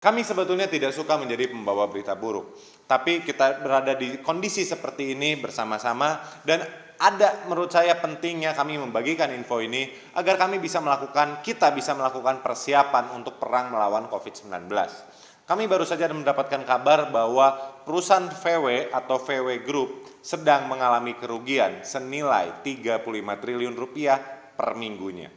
Kami sebetulnya tidak suka menjadi pembawa berita buruk, tapi kita berada di kondisi seperti ini bersama-sama dan ada menurut saya pentingnya kami membagikan info ini agar kita bisa melakukan persiapan untuk perang melawan COVID-19. Kami baru saja mendapatkan kabar bahwa perusahaan VW atau VW Group sedang mengalami kerugian senilai 35 triliun rupiah per minggunya.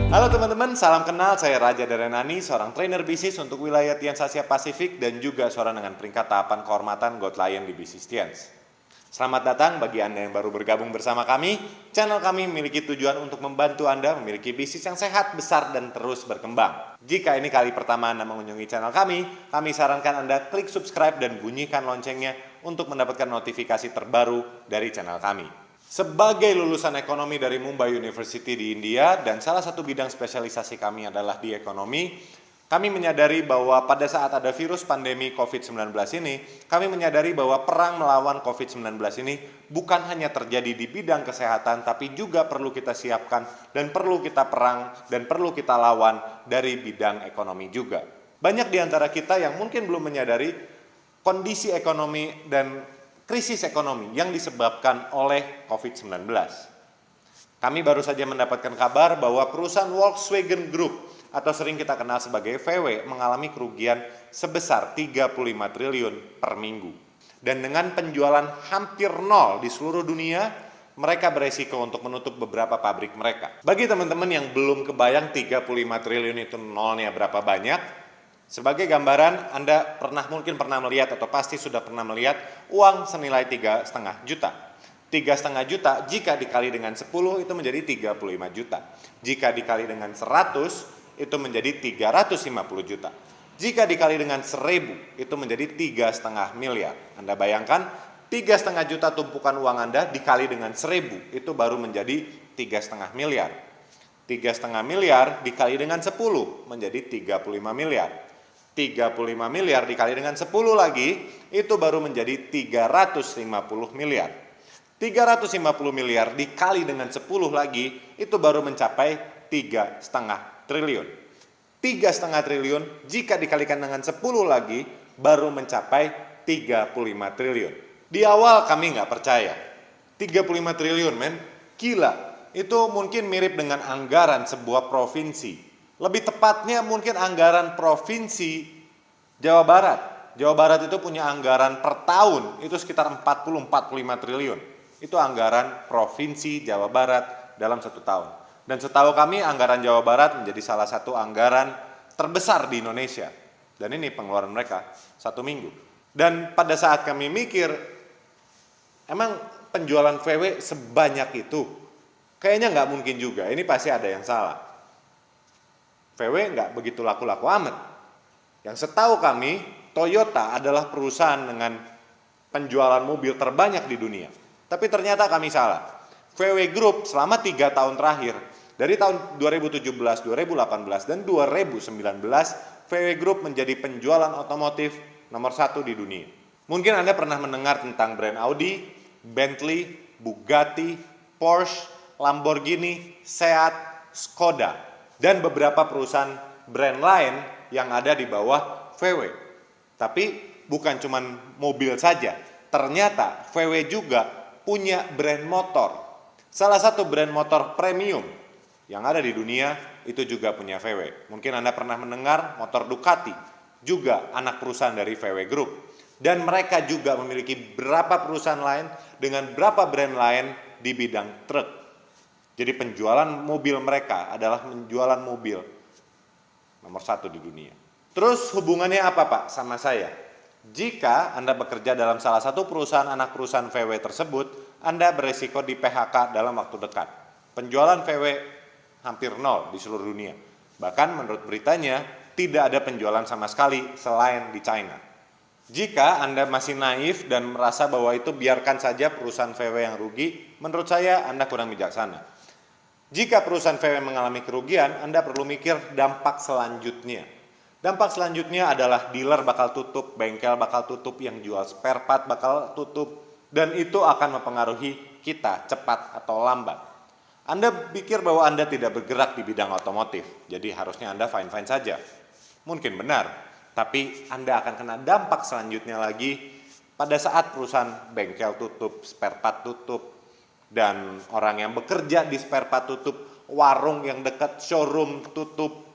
Halo teman-teman, salam kenal. Saya Raja Darenani, seorang trainer bisnis untuk wilayah Tians Asia Pasifik dan juga seorang dengan peringkat tahapan kehormatan God Lion di bisnis Tians. Selamat datang bagi Anda yang baru bergabung bersama kami. Channel kami memiliki tujuan untuk membantu Anda memiliki bisnis yang sehat, besar, dan terus berkembang. Jika ini kali pertama Anda mengunjungi channel kami sarankan Anda klik subscribe dan bunyikan loncengnya untuk mendapatkan notifikasi terbaru dari channel kami. Sebagai lulusan ekonomi dari Mumbai University di India dan salah satu bidang spesialisasi kami adalah di ekonomi, kami menyadari bahwa pada saat ada virus pandemi COVID-19 ini, kami menyadari bahwa perang melawan COVID-19 ini bukan hanya terjadi di bidang kesehatan, tapi juga perlu kita siapkan dan perlu kita perang dan perlu kita lawan dari bidang ekonomi juga. Banyak di antara kita yang mungkin belum menyadari kondisi ekonomi dan krisis ekonomi yang disebabkan oleh COVID-19. Kami baru saja mendapatkan kabar bahwa perusahaan Volkswagen Group atau sering kita kenal sebagai VW mengalami kerugian sebesar 35 triliun per minggu. Dan dengan penjualan hampir nol di seluruh dunia, mereka beresiko untuk menutup beberapa pabrik mereka. Bagi teman-teman yang belum kebayang 35 triliun itu nolnya berapa banyak, sebagai gambaran, Anda mungkin pernah melihat atau pasti sudah pernah melihat uang senilai 3,5 juta. 3,5 juta jika dikali dengan 10 itu menjadi 35 juta. Jika dikali dengan 100 itu menjadi 350 juta. Jika dikali dengan 1.000 itu menjadi 3,5 miliar. Anda bayangkan 3,5 juta tumpukan uang Anda dikali dengan 1.000 itu baru menjadi 3,5 miliar. 3,5 miliar dikali dengan 10 menjadi 35 miliar. 35 miliar dikali dengan 10 lagi, itu baru menjadi 350 miliar. 350 miliar dikali dengan 10 lagi, itu baru mencapai 3,5 triliun. 3,5 triliun jika dikalikan dengan 10 lagi, baru mencapai 35 triliun. Di awal kami nggak percaya. 35 triliun, men. Gila. Itu mungkin mirip dengan anggaran sebuah provinsi. Lebih tepatnya mungkin anggaran provinsi Jawa Barat. Jawa Barat itu punya anggaran per tahun itu sekitar 40-45 triliun. Itu anggaran provinsi Jawa Barat dalam satu tahun. Dan setahu kami anggaran Jawa Barat menjadi salah satu anggaran terbesar di Indonesia. Dan ini pengeluaran mereka satu minggu. Dan pada saat kami mikir, emang penjualan VW sebanyak itu? Kayaknya nggak mungkin juga, ini pasti ada yang salah. VW nggak begitu laku-laku amat. Yang setahu kami, Toyota adalah perusahaan dengan penjualan mobil terbanyak di dunia. Tapi ternyata kami salah. VW Group selama 3 tahun terakhir, dari tahun 2017, 2018, dan 2019, VW Group menjadi penjualan otomotif nomor 1 di dunia. Mungkin Anda pernah mendengar tentang brand Audi, Bentley, Bugatti, Porsche, Lamborghini, Seat, Skoda, dan beberapa perusahaan brand lain yang ada di bawah VW. Tapi bukan cuma mobil saja, ternyata VW juga punya brand motor. Salah satu brand motor premium yang ada di dunia itu juga punya VW. Mungkin Anda pernah mendengar motor Ducati, juga anak perusahaan dari VW Group. Dan mereka juga memiliki beberapa perusahaan lain dengan beberapa brand lain di bidang truk. Jadi penjualan mobil mereka adalah penjualan mobil nomor 1 di dunia. Terus hubungannya apa Pak sama saya? Jika Anda bekerja dalam salah satu perusahaan anak perusahaan VW tersebut, Anda beresiko di PHK dalam waktu dekat. Penjualan VW hampir nol di seluruh dunia. Bahkan menurut beritanya, tidak ada penjualan sama sekali selain di China. Jika Anda masih naif dan merasa bahwa itu biarkan saja perusahaan VW yang rugi, menurut saya Anda kurang bijaksana. Jika perusahaan VW mengalami kerugian, Anda perlu mikir dampak selanjutnya. Dampak selanjutnya adalah dealer bakal tutup, bengkel bakal tutup, yang jual spare part bakal tutup, dan itu akan mempengaruhi kita cepat atau lambat. Anda pikir bahwa Anda tidak bergerak di bidang otomotif, jadi harusnya Anda fine-fine saja. Mungkin benar, tapi Anda akan kena dampak selanjutnya lagi pada saat perusahaan bengkel tutup, spare part tutup, dan orang yang bekerja di spare part tutup, warung yang dekat showroom tutup.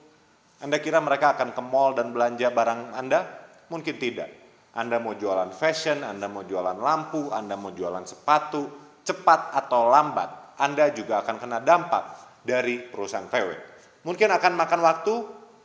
Anda kira mereka akan ke mall dan belanja barang Anda? Mungkin tidak. Anda mau jualan fashion, Anda mau jualan lampu, Anda mau jualan sepatu, cepat atau lambat, Anda juga akan kena dampak dari perusahaan VW. Mungkin akan makan waktu,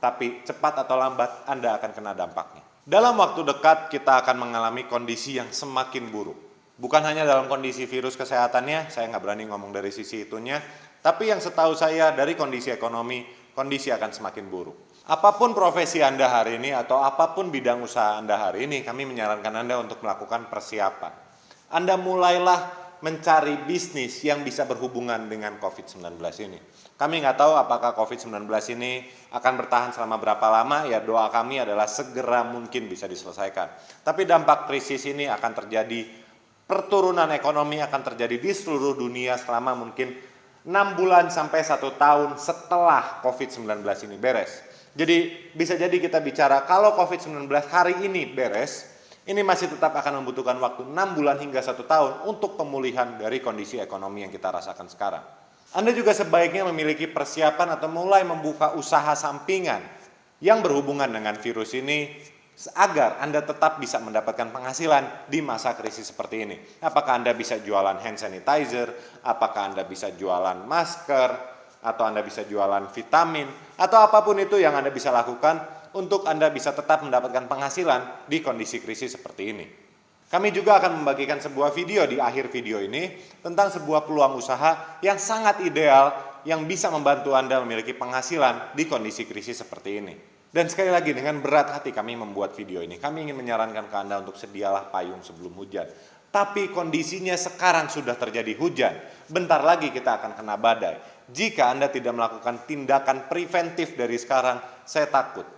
tapi cepat atau lambat Anda akan kena dampaknya. Dalam waktu dekat kita akan mengalami kondisi yang semakin buruk. Bukan hanya dalam kondisi virus kesehatannya, saya nggak berani ngomong dari sisi itunya, tapi yang setahu saya dari kondisi ekonomi, kondisi akan semakin buruk. Apapun profesi Anda hari ini atau apapun bidang usaha Anda hari ini, kami menyarankan Anda untuk melakukan persiapan. Anda mulailah mencari bisnis yang bisa berhubungan dengan COVID-19 ini. Kami nggak tahu apakah COVID-19 ini akan bertahan selama berapa lama, ya doa kami adalah segera mungkin bisa diselesaikan. Tapi dampak krisis ini akan terjadi, perturunan ekonomi akan terjadi di seluruh dunia selama mungkin 6 bulan sampai 1 tahun setelah COVID-19 ini beres. Jadi bisa jadi kita bicara kalau COVID-19 hari ini beres, ini masih tetap akan membutuhkan waktu 6 bulan hingga 1 tahun untuk pemulihan dari kondisi ekonomi yang kita rasakan sekarang. Anda juga sebaiknya memiliki persiapan atau mulai membuka usaha sampingan yang berhubungan dengan virus ini agar Anda tetap bisa mendapatkan penghasilan di masa krisis seperti ini. Apakah Anda bisa jualan hand sanitizer, apakah Anda bisa jualan masker, atau Anda bisa jualan vitamin, atau apapun itu yang Anda bisa lakukan untuk Anda bisa tetap mendapatkan penghasilan di kondisi krisis seperti ini. Kami juga akan membagikan sebuah video di akhir video ini tentang sebuah peluang usaha yang sangat ideal yang bisa membantu Anda memiliki penghasilan di kondisi krisis seperti ini. Dan sekali lagi dengan berat hati kami membuat video ini. Kami ingin menyarankan ke Anda untuk sedialah payung sebelum hujan. Tapi kondisinya sekarang sudah terjadi hujan. Bentar lagi kita akan kena badai. Jika Anda tidak melakukan tindakan preventif dari sekarang,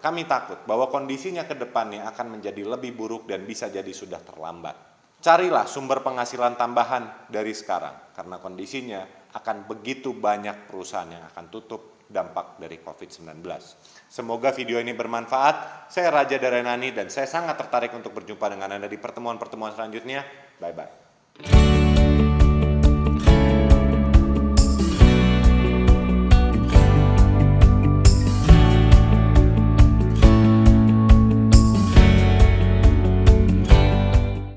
kami takut bahwa kondisinya ke depannya akan menjadi lebih buruk dan bisa jadi sudah terlambat. Carilah sumber penghasilan tambahan dari sekarang, karena kondisinya akan begitu banyak perusahaan yang akan tutup dampak dari COVID-19. Semoga video ini bermanfaat. Saya Raja Darenani dan saya sangat tertarik untuk berjumpa dengan Anda di pertemuan-pertemuan selanjutnya. Bye-bye.